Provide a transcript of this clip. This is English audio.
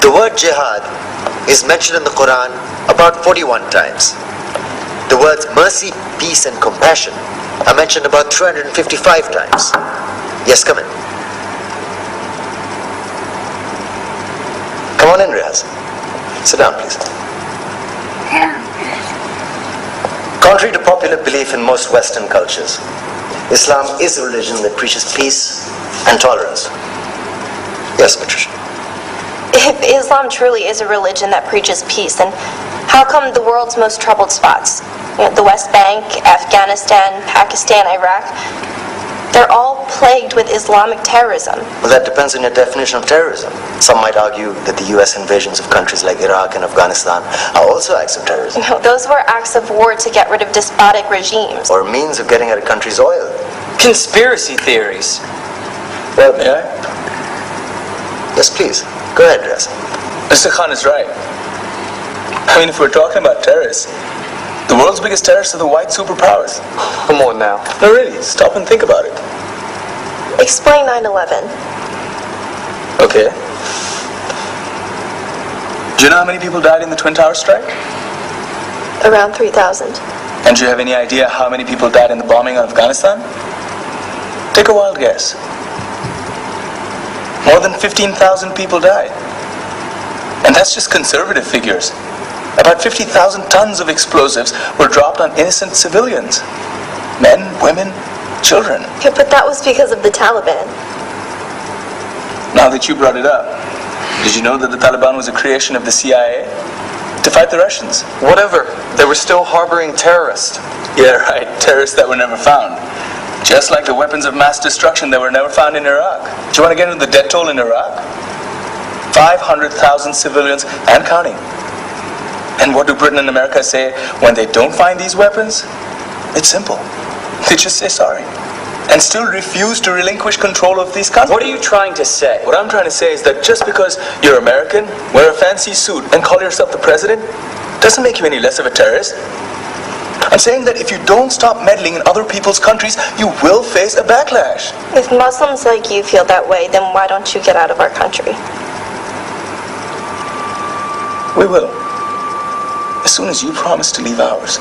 The word jihad is mentioned in the Quran about 41 times. The words mercy, peace, and compassion are mentioned about 355 times. Yes, come in. Come on in, Riaz. Sit down, please. Contrary to popular belief in most Western cultures, Islam is a religion that preaches peace and tolerance. Yes, Patricia. If Islam truly is a religion that preaches peace, then how come the world's most troubled spots, the West Bank, Afghanistan, Pakistan, Iraq, they're all plagued with Islamic terrorism? Well, that depends on your definition of terrorism. Some might argue that the US invasions of countries like Iraq and Afghanistan are also acts of terrorism. No, those were acts of war to get rid of despotic regimes. Or means of getting at a country's oil. Conspiracy theories. Well, may I? Yes, please. Go ahead, Rez. Mr. Khan is right. I mean, if we're talking about terrorists, the world's biggest terrorists are the white superpowers. Come on now. No, really, stop and think about it. Explain 9/11. Okay. Do you know how many people died in the Twin Towers strike? Around 3,000. And do you have any idea how many people died in the bombing of Afghanistan? Take a wild guess. More than 15,000 people died. And that's just conservative figures. About 50,000 tons of explosives were dropped on innocent civilians. Men, women, children. Yeah, but that was because of the Taliban. Now that you brought it up, did you know that the Taliban was a creation of the CIA? To fight the Russians. Whatever. They were still harboring terrorists. Yeah, right. Terrorists that were never found. Just like the weapons of mass destruction that were never found in Iraq. Do you want to get into the death toll in Iraq? 500,000 civilians and counting. And what do Britain and America say when they don't find these weapons? It's simple. They just say sorry. And still refuse to relinquish control of these countries. What are you trying to say? What I'm trying to say is that just because you're American, wear a fancy suit, and call yourself the president, doesn't make you any less of a terrorist. I'm saying that if you don't stop meddling in other people's countries, you will face a backlash. If Muslims like you feel that way, then why don't you get out of our country? We will. As soon as you promise to leave ours.